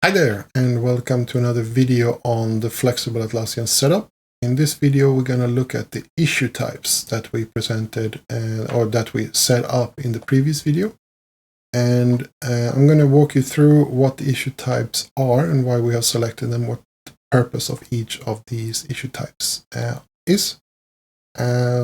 Hi there, and welcome to another video on the flexible Atlassian setup. In this video, we're going to look at the issue types that we presented or that we set up in the previous video. And I'm going to walk you through what the issue types are and why we have selected them, what the purpose of each of these issue types is.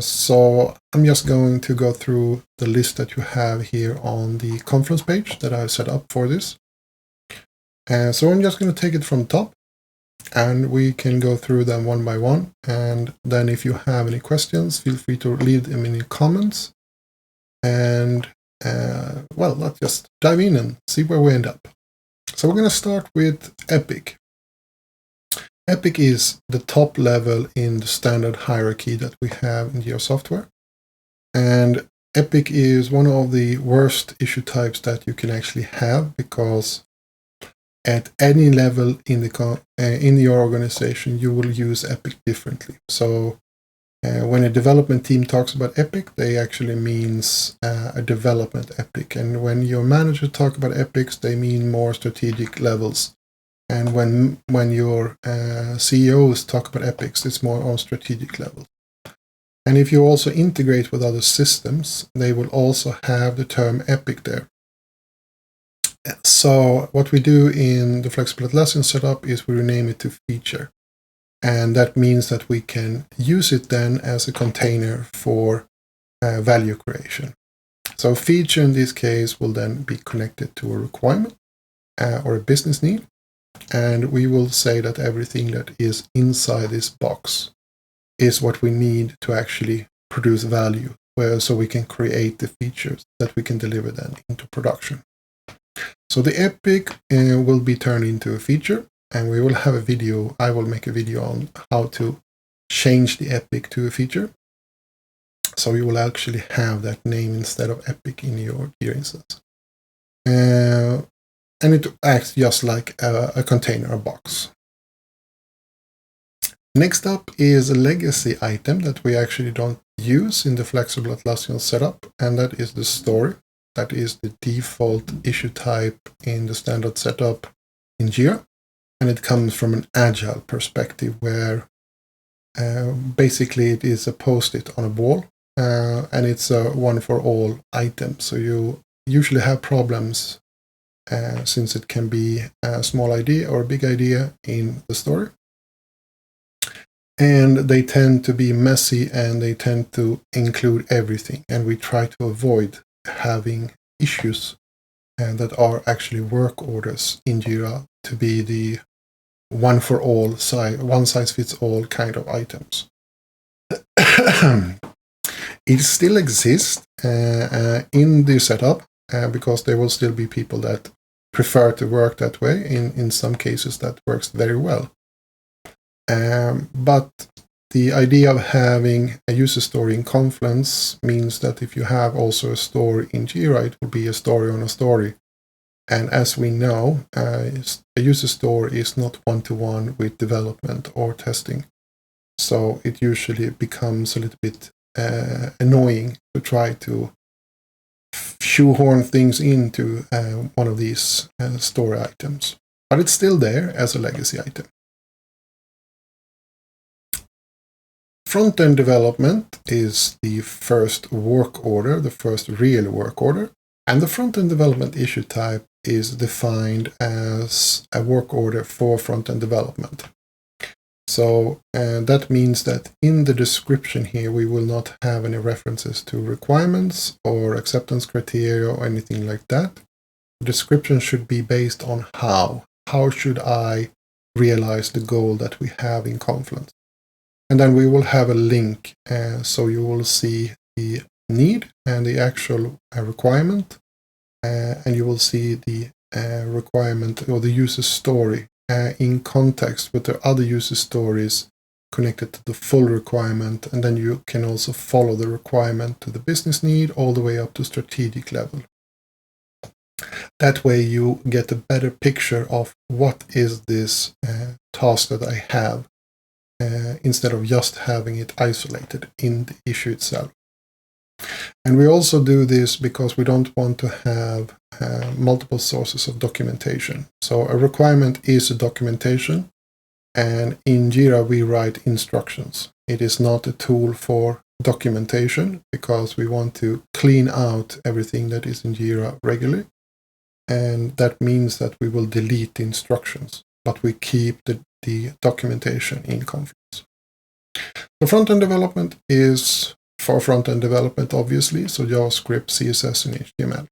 So I'm just going to go through the list that you have here on the Confluence page that I've set up for this. So I'm just going to take it from the top, and we can go through them one by one. And then if you have any questions, feel free to leave them in the comments. And let's just dive in and see where we end up. So we're going to start with Epic. Epic is the top level in the standard hierarchy that we have in Jira Software. And Epic is one of the worst issue types that you can actually have, because at any level in your organization, you will use Epic differently. So when a development team talks about Epic, they actually means a development Epic. And when your manager talk about Epics, they mean more strategic levels. And when your CEOs talk about Epics, it's more on strategic level. And if you also integrate with other systems, they will also have the term Epic there. So what we do in the flexible Atlassian setup is we rename it to feature. And that means that we can use it then as a container for value creation. So feature in this case will then be connected to a requirement or a business need. And we will say that everything that is inside this box is what we need to actually produce value, so we can create the features that we can deliver then into production. So the Epic will be turned into a feature, and we will have a video. I will make a video on how to change the Epic to a feature. So you will actually have that name instead of Epic in your Jira instance. And it acts just like a container, a box. Next up is a legacy item that we actually don't use in the flexible Atlassian setup, and that is the story. That is the default issue type in the standard setup in Jira. And it comes from an agile perspective where basically it is a post-it on a wall, and it's a one-for-all item. So you usually have problems since it can be a small idea or a big idea in the story. And they tend to be messy, and they tend to include everything. And we try to avoid having issues that are actually work orders in Jira to be the one-for-all, one-size-fits-all kind of items. It still exists in the setup because there will still be people that prefer to work that way. In some cases, that works very well. But the idea of having a user story in Confluence means that if you have also a story in Jira, it will be a story on a story. And as we know, a user story is not one-to-one with development or testing. So it usually becomes a little bit annoying to try to shoehorn things into one of these story items. But it's still there as a legacy item. Front-end development is the first work order, the first real work order. And the front-end development issue type is defined as a work order for front-end development. So that means that in the description here, we will not have any references to requirements or acceptance criteria or anything like that. The description should be based on how. How should I realize the goal that we have in Confluence? And then we will have a link, so you will see the need and the actual requirement, and you will see the requirement or the user story in context with the other user stories connected to the full requirement. And then you can also follow the requirement to the business need all the way up to strategic level. That way you get a better picture of what is this task that I have, instead of just having it isolated in the issue itself. And we also do this because we don't want to have multiple sources of documentation. So a requirement is a documentation, and in Jira we write instructions. It is not a tool for documentation because we want to clean out everything that is in Jira regularly. And that means that we will delete the instructions, but we keep the documentation in Confluence. The front-end development is for front-end development, obviously, so JavaScript, CSS, and HTML.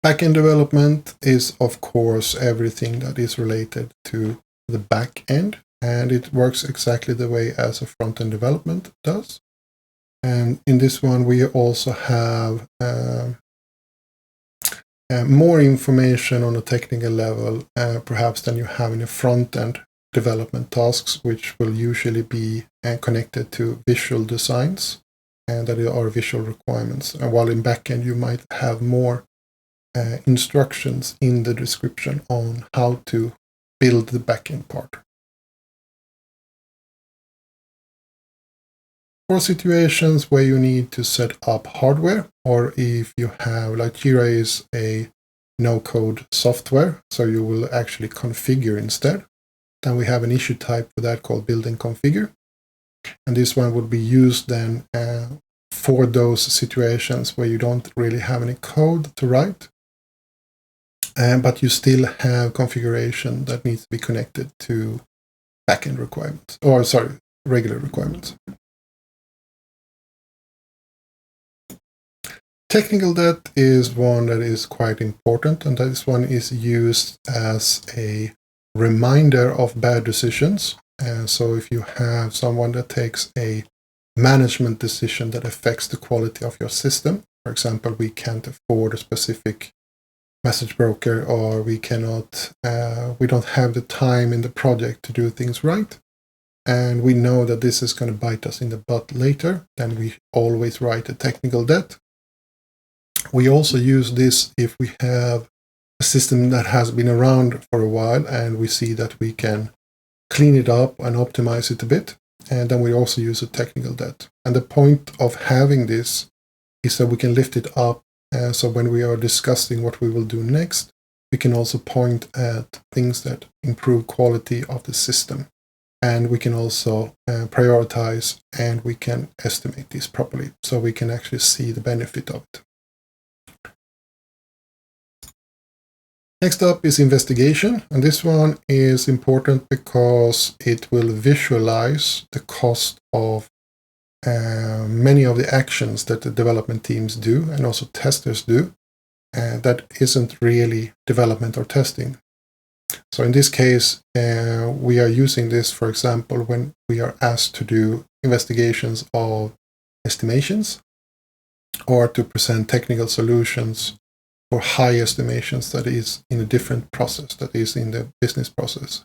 Back-end development is, of course, everything that is related to the back-end, and it works exactly the way as a front-end development does. And in this one, we also have more information on a technical level, perhaps than you have in a front-end development tasks, which will usually be connected to visual designs and that are visual requirements. And while in backend, you might have more instructions in the description on how to build the backend part. For situations where you need to set up hardware, or if you have, like Jira is a no-code software, so you will actually configure instead, then we have an issue type for that called build and configure. And this one would be used then for those situations where you don't really have any code to write, but you still have configuration that needs to be connected to backend requirements, or sorry, regular requirements. Technical debt is one that is quite important, and this one is used as a reminder of bad decisions. So if you have someone that takes a management decision that affects the quality of your system, for example, we can't afford a specific message broker, or we don't have the time in the project to do things right, and we know that this is going to bite us in the butt later, then we always write a technical debt. We also use this if we have a system that has been around for a while and we see that we can clean it up and optimize it a bit. And then we also use a technical debt. And the point of having this is that we can lift it up. So when we are discussing what we will do next, we can also point at things that improve quality of the system. And we can also prioritize, and we can estimate this properly so we can actually see the benefit of it. Next up is investigation, and this one is important because it will visualize the cost of many of the actions that the development teams do and also testers do, that isn't really development or testing. So in this case, we are using this, for example, when we are asked to do investigations of estimations or to present technical solutions for high estimations that is in a different process, that is in the business process.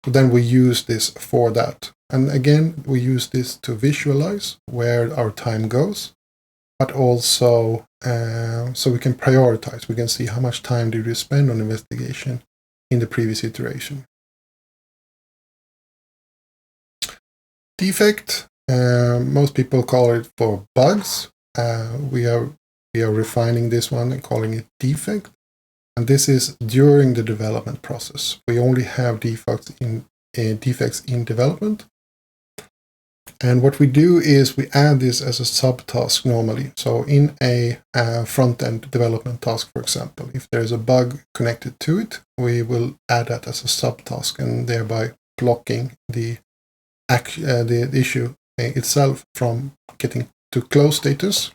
So then we use this for that. And again, we use this to visualize where our time goes, but also so we can prioritize. We can see how much time did we spend on investigation in the previous iteration. Defect, most people call it for bugs. We are refining this one and calling it defect. And this is during the development process. We only have defects in development. And what we do is we add this as a subtask normally. So in a front-end development task, for example, if there's a bug connected to it, we will add that as a subtask and thereby blocking the issue itself from getting to close status.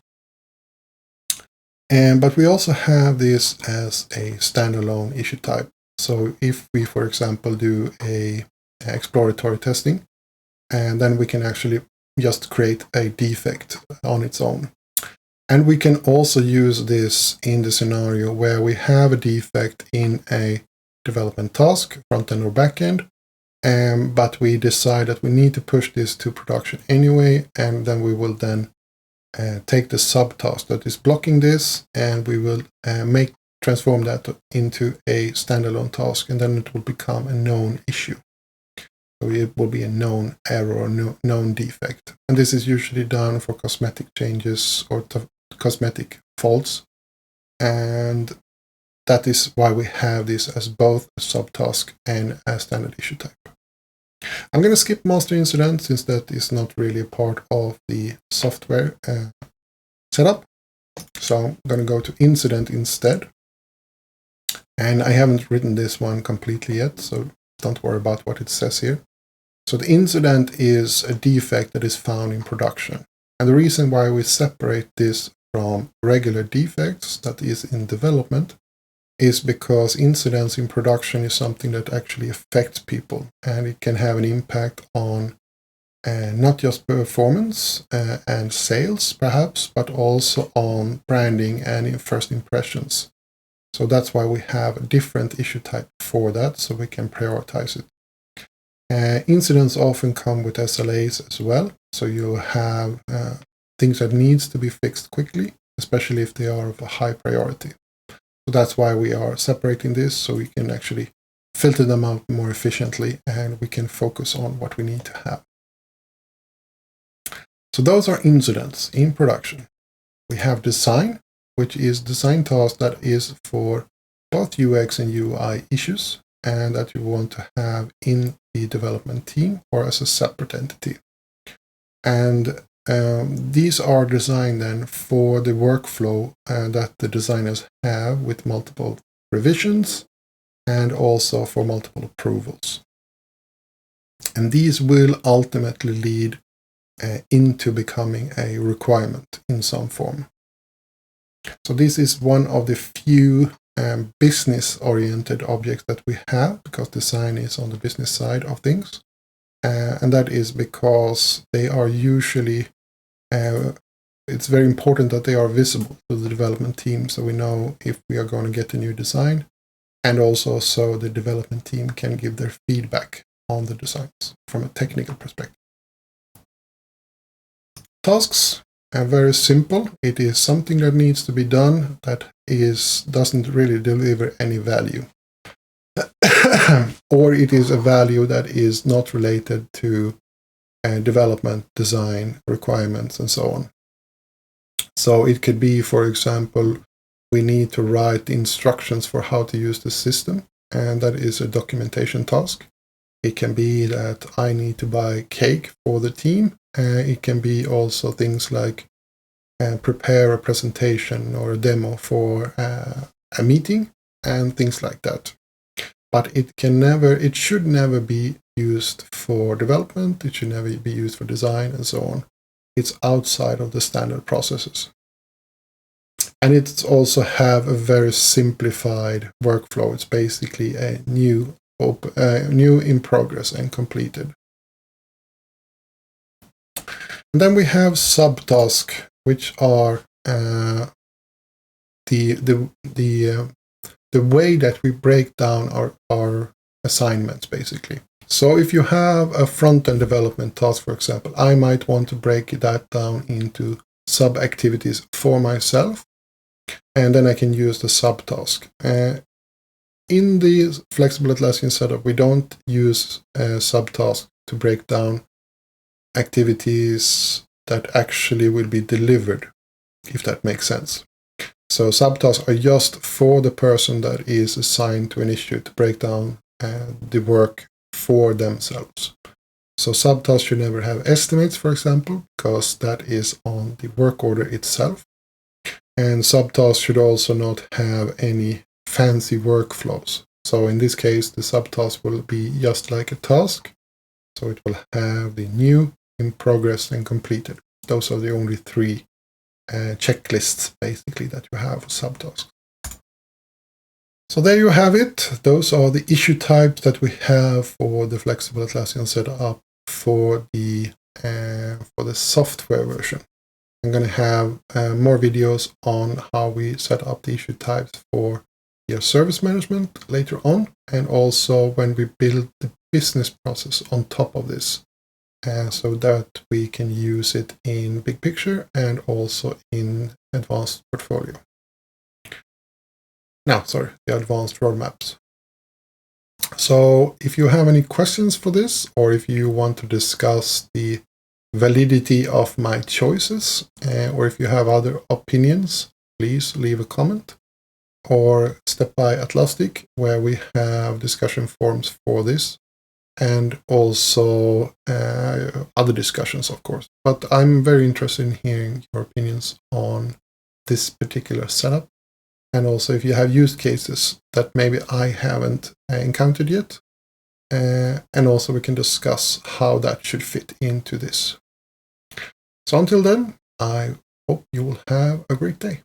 But we also have this as a standalone issue type. So if we, for example, do a exploratory testing, and then we can actually just create a defect on its own. And we can also use this in the scenario where we have a defect in a development task, front-end or back-end, but we decide that we need to push this to production anyway, and then we will then take the subtask that is blocking this, and we will transform that into a standalone task, and then it will become a known issue. So it will be a known error or known defect. And this is usually done for cosmetic changes or cosmetic faults. And that is why we have this as both a subtask and a standard issue type. I'm going to skip master incident since that is not really a part of the software setup. So I'm going to go to incident instead. And I haven't written this one completely yet, so don't worry about what it says here. So the incident is a defect that is found in production. And the reason why we separate this from regular defects that is in development is because incidents in production is something that actually affects people, and it can have an impact on not just performance and sales perhaps, but also on branding and first impressions. So that's why we have a different issue type for that, so we can prioritize it. Incidents often come with SLAs as well, so you have things that needs to be fixed quickly, especially if they are of a high priority. So that's why we are separating this, so we can actually filter them out more efficiently and we can focus on what we need to have. So those are incidents in production. We have design, which is design task that is for both UX and UI issues, and that you want to have in the development team or as a separate entity. And these are designed then for the workflow that the designers have with multiple revisions and also for multiple approvals. And these will ultimately lead into becoming a requirement in some form. So this is one of the few business-oriented objects that we have, because design is on the business side of things. And that is because they are usually, it's very important that they are visible to the development team, so we know if we are going to get a new design, and also so the development team can give their feedback on the designs from a technical perspective. Tasks are very simple. It is something that needs to be done that doesn't really deliver any value. Or it is a value that is not related to development, design, requirements, and so on. So it could be, for example, we need to write instructions for how to use the system, and that is a documentation task. It can be that I need to buy cake for the team. It can be also things like prepare a presentation or a demo for a meeting and things like that. But it should never be used for development, it should never be used for design and so on. It's outside of the standard processes. And it also have a very simplified workflow. It's basically a new in progress and completed. And then we have subtasks, which are the way that we break down our assignments, basically. So if you have a front-end development task, for example, I might want to break that down into sub-activities for myself, and then I can use the subtask. In the flexible Atlassian setup, we don't use subtasks to break down activities that actually will be delivered, if that makes sense. So subtasks are just for the person that is assigned to an issue to break down the work for themselves. So subtasks should never have estimates, for example, because that is on the work order itself. And subtasks should also not have any fancy workflows. So in this case, the subtask will be just like a task. So it will have the new, in progress, and completed. Those are the only three checklists, basically, that you have for subtasks. So there you have it. Those are the issue types that we have for the flexible Atlassian setup for the software version. I'm going to have more videos on how we set up the issue types for your service management later on, and also when we build the business process on top of this, so that we can use it in big picture and also in advanced portfolio. The advanced roadmaps. So if you have any questions for this, or if you want to discuss the validity of my choices, or if you have other opinions, please leave a comment. or Step by Atlastic, where we have discussion forums for this, and also other discussions, of course. But I'm very interested in hearing your opinions on this particular setup. And also if you have use cases that maybe I haven't encountered yet. And also we can discuss how that should fit into this. So until then, I hope you will have a great day.